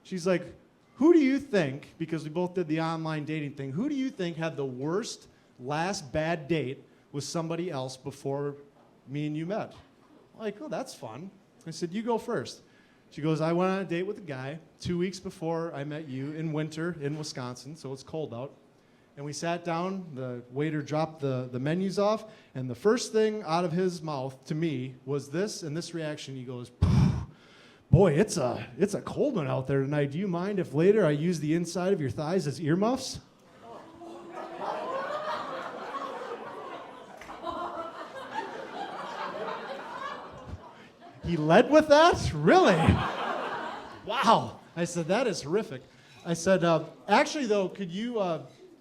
She's like, who do you think, because we both did the online dating thing, who do you think had the worst last bad date with somebody else before me and you met? I'm like, oh, that's fun. I said, you go first. She goes, I went on a date with a guy 2 weeks before I met you in winter in Wisconsin, so it's cold out. And we sat down, the waiter dropped the menus off, and the first thing out of his mouth to me was this, and this reaction. He goes, boy, it's a cold one out there tonight. Do you mind if later I use the inside of your thighs as earmuffs? He led with that? Really? Wow. I said, that is horrific. I said, actually, though, could you,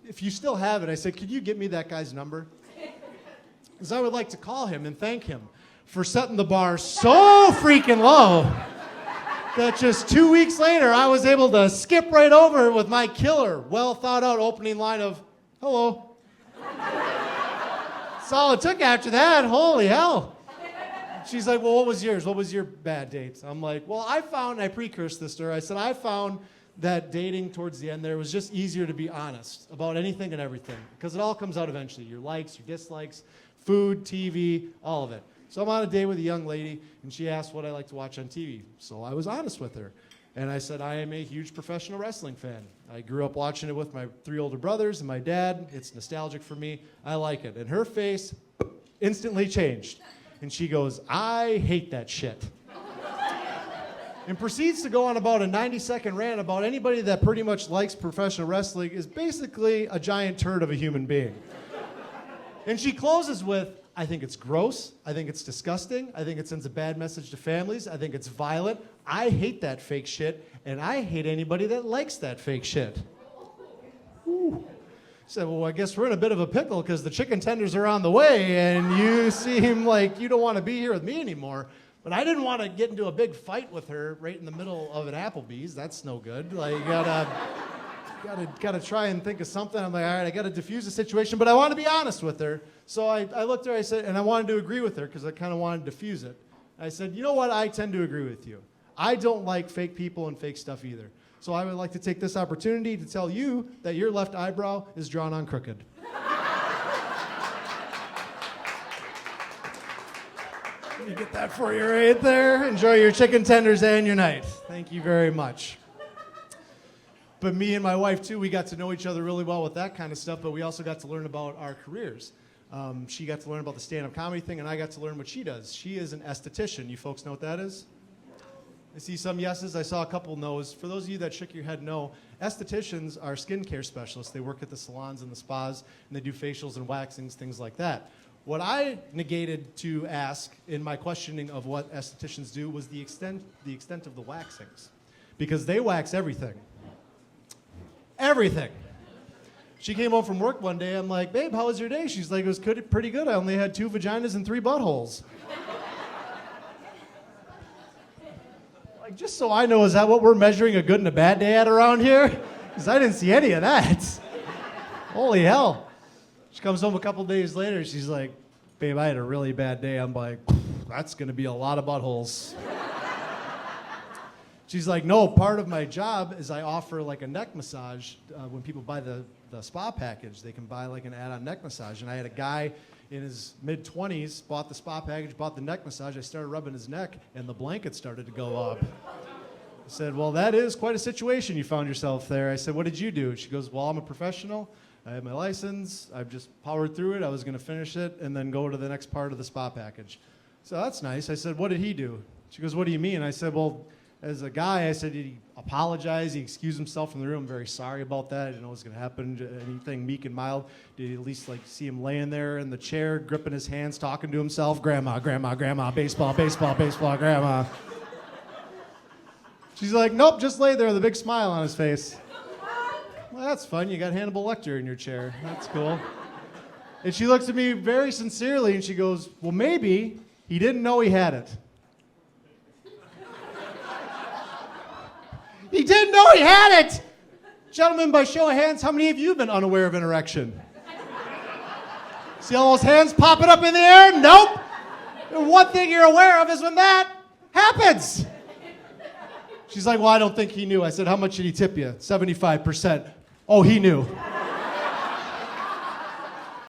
if you still have it, I said, could you get me that guy's number? Because I would like to call him and thank him for setting the bar so freaking low that just 2 weeks later, I was able to skip right over with my killer, well-thought-out opening line of, hello. That's all it took after that. Holy hell. She's like, well, what was yours? What was your bad date? I'm like, well, I pre-cursed this to her. I said, I found that dating towards the end there was just easier to be honest about anything and everything, because it all comes out eventually. Your likes, your dislikes, food, TV, all of it. So I'm on a date with a young lady, and she asked what I like to watch on TV. So I was honest with her. And I said, I am a huge professional wrestling fan. I grew up watching it with my 3 older brothers and my dad. It's nostalgic for me. I like it. And her face instantly changed. And she goes, I hate that shit. And proceeds to go on about a 90-second rant about anybody that pretty much likes professional wrestling is basically a giant turd of a human being. And she closes with, I think it's gross. I think it's disgusting. I think it sends a bad message to families. I think it's violent. I hate that fake shit. And I hate anybody that likes that fake shit. Ooh. Said, well, I guess we're in a bit of a pickle because the chicken tenders are on the way and you seem like you don't want to be here with me anymore. But I didn't want to get into a big fight with her right in the middle of an Applebee's. That's no good. Like, you gotta try and think of something. I'm like, all right, I gotta diffuse the situation, but I want to be honest with her. So I looked at her, I said, and I wanted to agree with her because I kind of wanted to diffuse it. I said, you know what? I tend to agree with you. I don't like fake people and fake stuff either. So I would like to take this opportunity to tell you that your left eyebrow is drawn on crooked. Let me get that for you right there. Enjoy your chicken tenders and your night. Thank you very much. But me and my wife, too, we got to know each other really well with that kind of stuff, but we also got to learn about our careers. She got to learn about the stand-up comedy thing, and I got to learn what she does. She is an esthetician. You folks know what that is? I see some yeses. I saw a couple no's. For those of you that shook your head no, estheticians are skincare specialists. They work at the salons and the spas, and they do facials and waxings, things like that. What I negated to ask in my questioning of what estheticians do was the extent of the waxings, because they wax everything. Everything. She came home from work one day. I'm like, babe, how was your day? She's like, it was pretty good. I only had 2 vaginas and 3 buttholes. Like, just so I know, is that what we're measuring a good and a bad day at around here? Because I didn't see any of that. Holy hell. She comes home a couple days later. She's like, babe, I had a really bad day. I'm like, that's going to be a lot of buttholes. She's like, no, part of my job is I offer like a neck massage. When people buy the spa package, they can buy like an add-on neck massage. And I had a guy in his mid-20s, bought the spa package, bought the neck massage. I started rubbing his neck, and the blanket started to go up. I said, well, that is quite a situation you found yourself there. I said, what did you do? She goes, well, I'm a professional. I have my license. I've just powered through it. I was going to finish it and then go to the next part of the spa package. So that's nice. I said, what did he do? She goes, what do you mean? I said, well, as a guy, I said, did he apologize? He excused himself from the room. I'm very sorry about that. I didn't know what was going to happen. Anything meek and mild. Did he at least like see him laying there in the chair, gripping his hands, talking to himself? Grandma, grandma, grandma, baseball, baseball, baseball, grandma. She's like, nope, just lay there with a big smile on his face. Well, that's fun. You got Hannibal Lecter in your chair. That's cool. And she looks at me very sincerely and she goes, well, maybe he didn't know he had it. He didn't know he had it! Gentlemen, by show of hands, how many of you have been unaware of an erection? See all those hands popping up in the air? Nope! And one thing you're aware of is when that happens. She's like, well, I don't think he knew. I said, how much did he tip you? 75%. Oh, he knew.